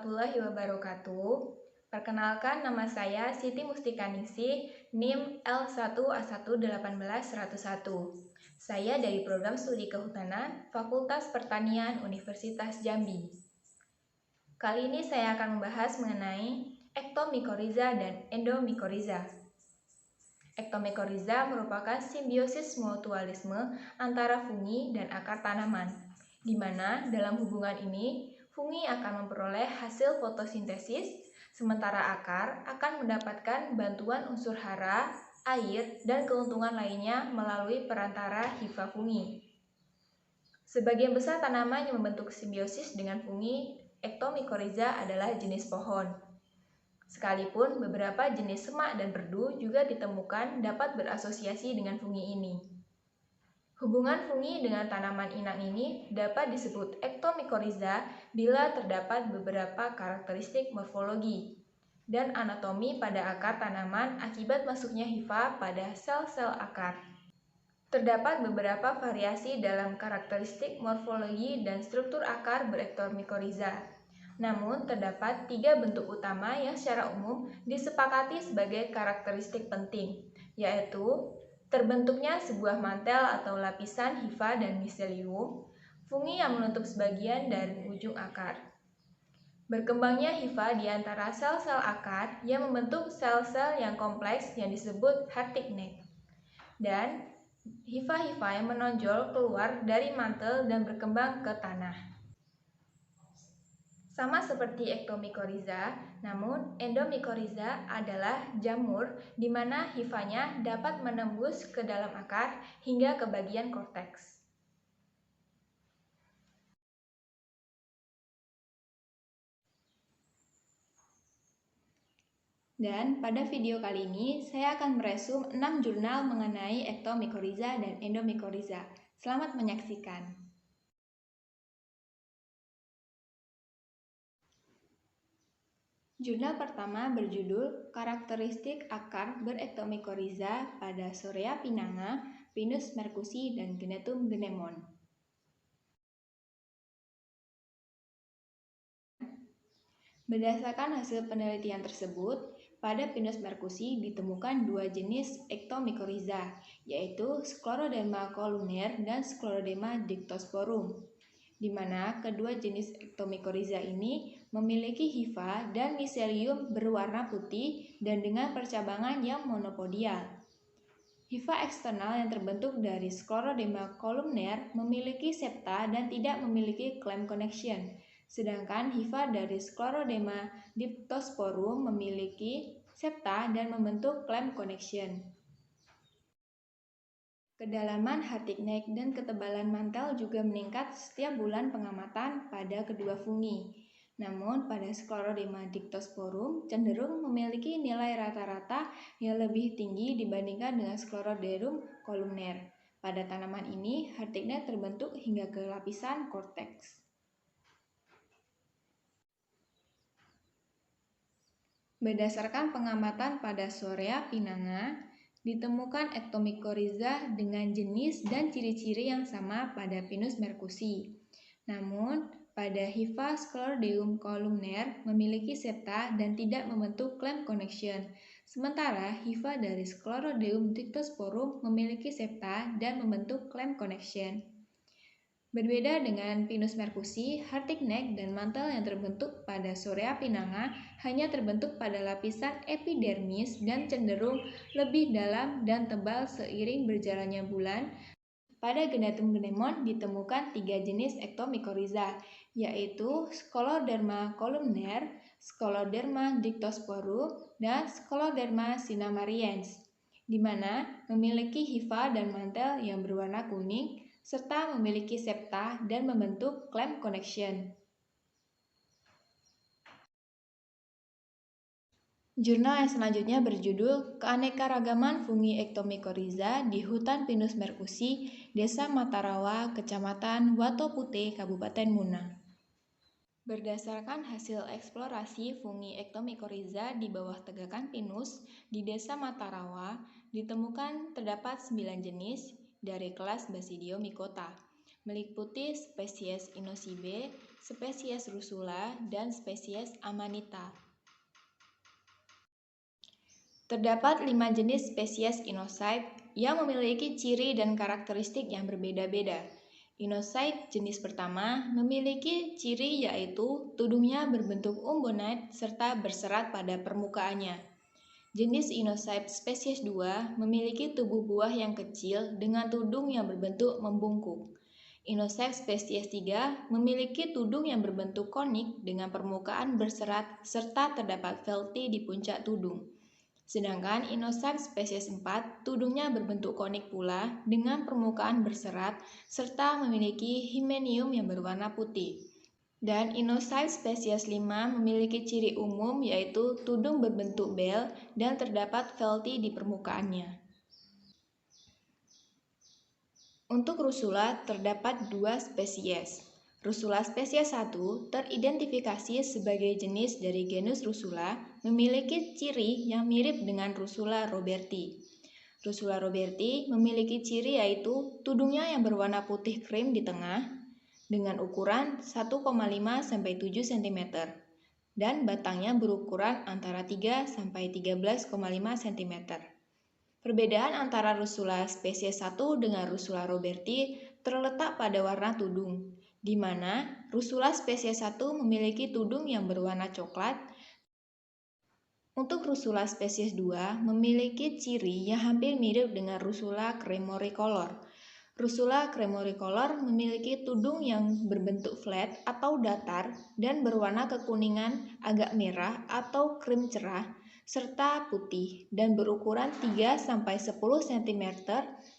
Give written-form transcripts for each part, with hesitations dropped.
warahmatullahi wabarakatuh. Perkenalkan, nama saya Siti Mustikaningsih, NIM L1A1181101. Saya dari Program Studi Kehutanan, Fakultas Pertanian Universitas Jambi. Kali ini saya akan membahas mengenai ektomikoriza dan endomikoriza. Ektomikoriza merupakan simbiosis mutualisme antara fungi dan akar tanaman, di mana dalam hubungan ini fungi akan memperoleh hasil fotosintesis, sementara akar akan mendapatkan bantuan unsur hara, air, dan keuntungan lainnya melalui perantara hifa fungi. Sebagian besar tanaman yang membentuk simbiosis dengan fungi ektomikoriza adalah jenis pohon. Sekalipun beberapa jenis semak dan perdu juga ditemukan dapat berasosiasi dengan fungi ini. Hubungan fungi dengan tanaman inang ini dapat disebut ektomikoriza bila terdapat beberapa karakteristik morfologi dan anatomi pada akar tanaman akibat masuknya hifa pada sel-sel akar. Terdapat beberapa variasi dalam karakteristik morfologi dan struktur akar berektomikoriza. Namun, terdapat 3 bentuk utama yang secara umum disepakati sebagai karakteristik penting, yaitu terbentuknya sebuah mantel atau lapisan hifa dan miselium, fungi yang menutup sebagian dari ujung akar. Berkembangnya hifa di antara sel-sel akar yang membentuk sel-sel yang kompleks yang disebut hardtich neck. Dan hifa-hifa yang menonjol keluar dari mantel dan berkembang ke tanah. Sama seperti ektomikoriza, namun endomikoriza adalah jamur di mana hifanya dapat menembus ke dalam akar hingga ke bagian korteks. Dan pada video kali ini, saya akan meresum 6 jurnal mengenai ektomikoriza dan endomikoriza. Selamat menyaksikan. Jurnal pertama berjudul Karakteristik Akar Berektomikoriza pada Sorea pinanga, Pinus mercusi, dan Genetum genemon. Berdasarkan hasil penelitian tersebut, pada Pinus mercusi ditemukan 2 jenis ektomikoriza, yaitu Scleroderma columnar dan Scleroderma dictosporum, di mana kedua jenis ektomikoriza ini memiliki hifa dan miselium berwarna putih dan dengan percabangan yang monopodial. Hifa eksternal yang terbentuk dari Scleroderma columnar memiliki septa dan tidak memiliki clamp connection, sedangkan hifa dari Scleroderma dictosporum memiliki septa dan membentuk clamp connection. Kedalaman hardtich neck dan ketebalan mantel juga meningkat setiap bulan pengamatan pada kedua fungi. Namun, pada Scleroderma dictosporum cenderung memiliki nilai rata-rata yang lebih tinggi dibandingkan dengan Scleroderma columnar. Pada tanaman ini, hardtich neck terbentuk hingga ke lapisan korteks. Berdasarkan pengamatan pada Sorea pinanga, ditemukan ektomikoriza dengan jenis dan ciri-ciri yang sama pada Pinus mercusi. Namun, pada hifa Scleroderma columnar memiliki septa dan tidak membentuk clamp connection. Sementara hifa dari Scleroderma dictosporum memiliki septa dan membentuk clamp connection. Berbeda dengan Pinus mercusi, hardtich neck dan mantel yang terbentuk pada Sorea pinanga hanya terbentuk pada lapisan epidermis dan cenderung lebih dalam dan tebal seiring berjalannya bulan. Pada Genetum genemon ditemukan 3 jenis ektomikoriza, yaitu Scleroderma columnar, Scleroderma dictosporum, dan Scleroderma cinnamariens, di mana memiliki hifa dan mantel yang berwarna kuning, serta memiliki septa dan membentuk clamp connection. Jurnal yang selanjutnya berjudul Keanekaragaman Fungi Ektomikoriza di Hutan Pinus mercusi, Desa Matarawa, Kecamatan Watopute, Kabupaten Muna. Berdasarkan hasil eksplorasi fungi ektomikoriza di bawah tegakan pinus di Desa Matarawa, ditemukan terdapat 9 jenis dari kelas Basidiomycota, meliputi spesies Inosibe, spesies Rusula, dan spesies Amanita. Terdapat 5 jenis spesies inocyte yang memiliki ciri dan karakteristik yang berbeda-beda. Inocyte jenis pertama memiliki ciri yaitu tudungnya berbentuk umbonate serta berserat pada permukaannya. Jenis inocyte spesies 2 memiliki tubuh buah yang kecil dengan tudung yang berbentuk membungkuk. Inocyte spesies 3 memiliki tudung yang berbentuk konik dengan permukaan berserat serta terdapat felti di puncak tudung. Sedangkan inocyte spesies 4 tudungnya berbentuk konik pula dengan permukaan berserat serta memiliki hymenium yang berwarna putih. Dan inocyte spesies 5 memiliki ciri umum yaitu tudung berbentuk bel dan terdapat felti di permukaannya. Untuk Rusula terdapat 2 spesies. Rusula spesies 1 teridentifikasi sebagai jenis dari genus Rusula memiliki ciri yang mirip dengan Rusula roberti. Rusula roberti memiliki ciri yaitu tudungnya yang berwarna putih krim di tengah dengan ukuran 1,5 sampai 7 cm dan batangnya berukuran antara 3 sampai 13,5 cm. Perbedaan antara Rusula spesies 1 dengan Rusula roberti terletak pada warna tudung, di mana Rusula spesies 1 memiliki tudung yang berwarna coklat. Untuk Rusula spesies 2 memiliki ciri yang hampir mirip dengan Rusula cremoricolor. Rusula cremoricolor memiliki tudung yang berbentuk flat atau datar dan berwarna kekuningan agak merah atau krim cerah serta putih dan berukuran 3-10 cm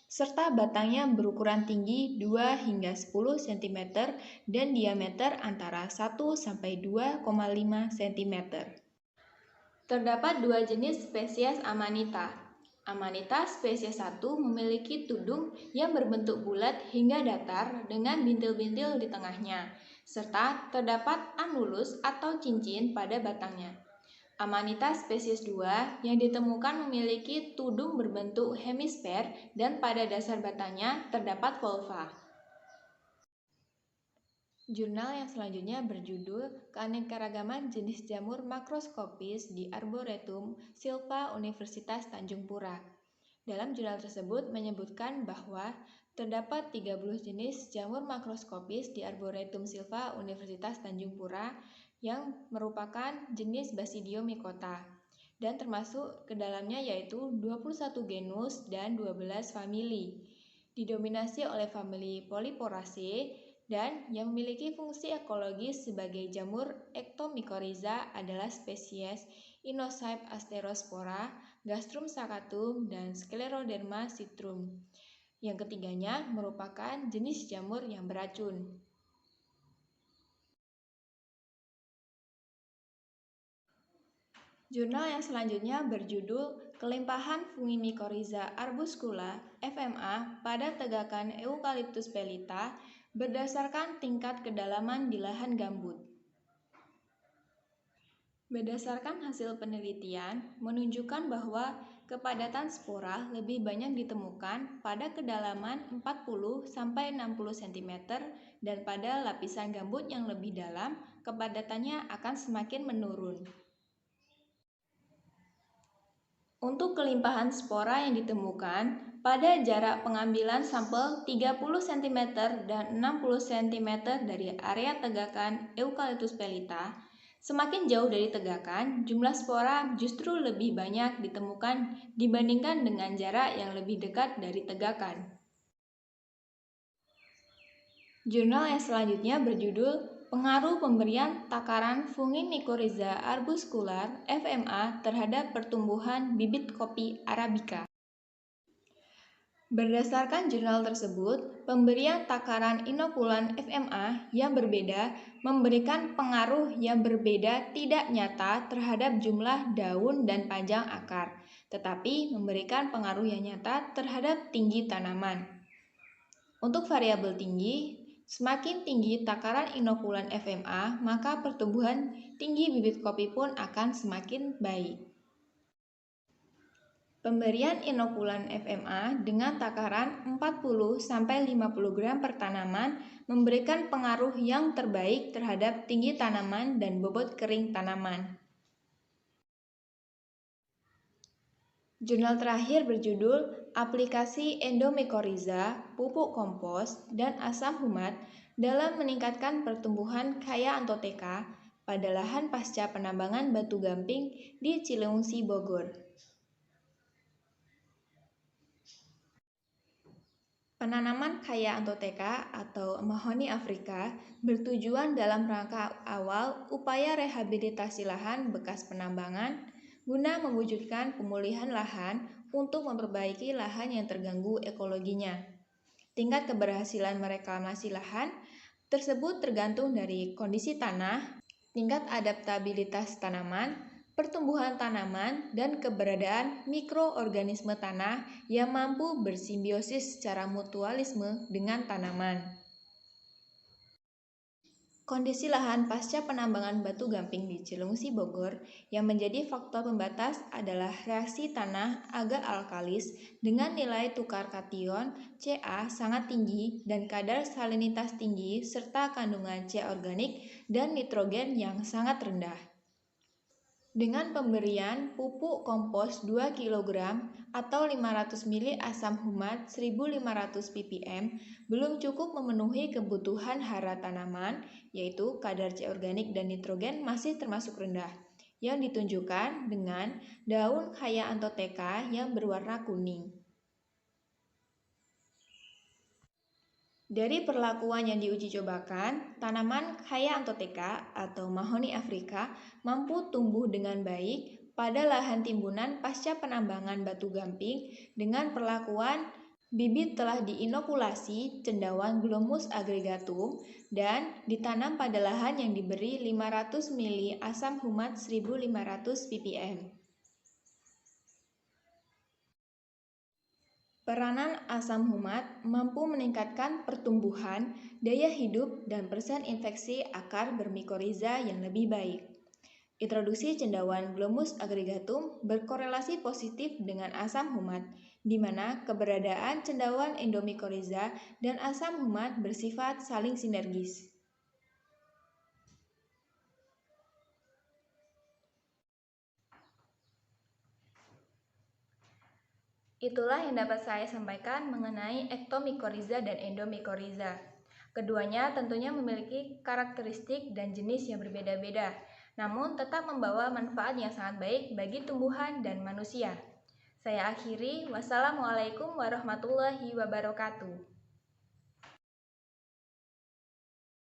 serta batangnya berukuran tinggi 2 hingga 10 cm dan diameter antara 1-2,5 cm. Terdapat 2 jenis spesies Amanita. Amanita spesies 1 memiliki tudung yang berbentuk bulat hingga datar dengan bintil-bintil di tengahnya, serta terdapat anulus atau cincin pada batangnya. Amanita spesies 2 yang ditemukan memiliki tudung berbentuk hemisfer dan pada dasar batangnya terdapat volva. Jurnal yang selanjutnya berjudul Keanekaragaman Jenis Jamur Makroskopis di Arboretum Silva Universitas Tanjung Pura. Dalam jurnal tersebut menyebutkan bahwa terdapat 30 jenis jamur makroskopis di Arboretum Silva Universitas Tanjung Pura yang merupakan jenis Basidiomycota dan termasuk ke dalamnya yaitu 21 genus dan 12 famili. Didominasi oleh famili Polyporaceae dan yang memiliki fungsi ekologis sebagai jamur Ectomycorrhiza adalah spesies Inocybe asterospora, Gastrum saccatum, dan Scleroderma citrum. Yang ketiganya merupakan jenis jamur yang beracun. Jurnal yang selanjutnya berjudul Kelimpahan Fungimycorrhiza arbuscula FMA pada tegakan Eucalyptus bellita berdasarkan tingkat kedalaman di lahan gambut. Berdasarkan hasil penelitian menunjukkan bahwa kepadatan spora lebih banyak ditemukan pada kedalaman 40-60 cm dan pada lapisan gambut yang lebih dalam kepadatannya akan semakin menurun. Untuk kelimpahan spora yang ditemukan pada jarak pengambilan sampel 30 cm dan 60 cm dari area tegakan Eucalyptus bellita, semakin jauh dari tegakan, jumlah spora justru lebih banyak ditemukan dibandingkan dengan jarak yang lebih dekat dari tegakan. Jurnal yang selanjutnya berjudul Pengaruh pemberian takaran Fungimycorrhiza arbuscular FMA terhadap pertumbuhan bibit kopi Arabica. Berdasarkan jurnal tersebut, pemberian takaran inokulan FMA yang berbeda memberikan pengaruh yang berbeda tidak nyata terhadap jumlah daun dan panjang akar, tetapi memberikan pengaruh yang nyata terhadap tinggi tanaman. Untuk variabel tinggi, semakin tinggi takaran inokulan FMA, maka pertumbuhan tinggi bibit kopi pun akan semakin baik. Pemberian inokulan FMA dengan takaran 40-50 gram per tanaman memberikan pengaruh yang terbaik terhadap tinggi tanaman dan bobot kering tanaman. Jurnal terakhir berjudul Aplikasi Endomycorrhiza, Pupuk Kompos, dan Asam Humat dalam Meningkatkan Pertumbuhan Khaya Anthotheca pada lahan pasca penambangan batu gamping di Cileungsi, Bogor. Penanaman Khaya Anthotheca atau Mahoni Afrika bertujuan dalam rangka awal upaya rehabilitasi lahan bekas penambangan guna mewujudkan pemulihan lahan untuk memperbaiki lahan yang terganggu ekologinya. Tingkat keberhasilan mereklamasi lahan tersebut tergantung dari kondisi tanah, tingkat adaptabilitas tanaman, pertumbuhan tanaman, dan keberadaan mikroorganisme tanah yang mampu bersimbiosis secara mutualisme dengan tanaman. Kondisi lahan pasca penambangan batu gamping di Cileungsi, Bogor yang menjadi faktor pembatas adalah reaksi tanah agak alkalis dengan nilai tukar kation Ca sangat tinggi dan kadar salinitas tinggi serta kandungan C organik dan nitrogen yang sangat rendah. Dengan pemberian pupuk kompos 2 kg atau 500 ml asam humat 1500 ppm belum cukup memenuhi kebutuhan hara tanaman, yaitu kadar C organik dan nitrogen masih termasuk rendah, yang ditunjukkan dengan daun Khaya Anthotheca yang berwarna kuning. Dari perlakuan yang diuji cobakan, tanaman Khaya Anthotheca atau Mahoni Afrika mampu tumbuh dengan baik pada lahan timbunan pasca penambangan batu gamping dengan perlakuan bibit telah diinokulasi cendawan Glomus aggregatum dan ditanam pada lahan yang diberi 500 ml asam humat 1500 ppm. Peranan asam humat mampu meningkatkan pertumbuhan, daya hidup, dan persen infeksi akar bermikoriza yang lebih baik. Introduksi cendawan Glomus aggregatum berkorelasi positif dengan asam humat, di mana keberadaan cendawan endomikoriza dan asam humat bersifat saling sinergis. Itulah yang dapat saya sampaikan mengenai ektomikoriza dan endomikoriza. Keduanya tentunya memiliki karakteristik dan jenis yang berbeda-beda, namun tetap membawa manfaat yang sangat baik bagi tumbuhan dan manusia. Saya akhiri, wassalamualaikum warahmatullahi wabarakatuh.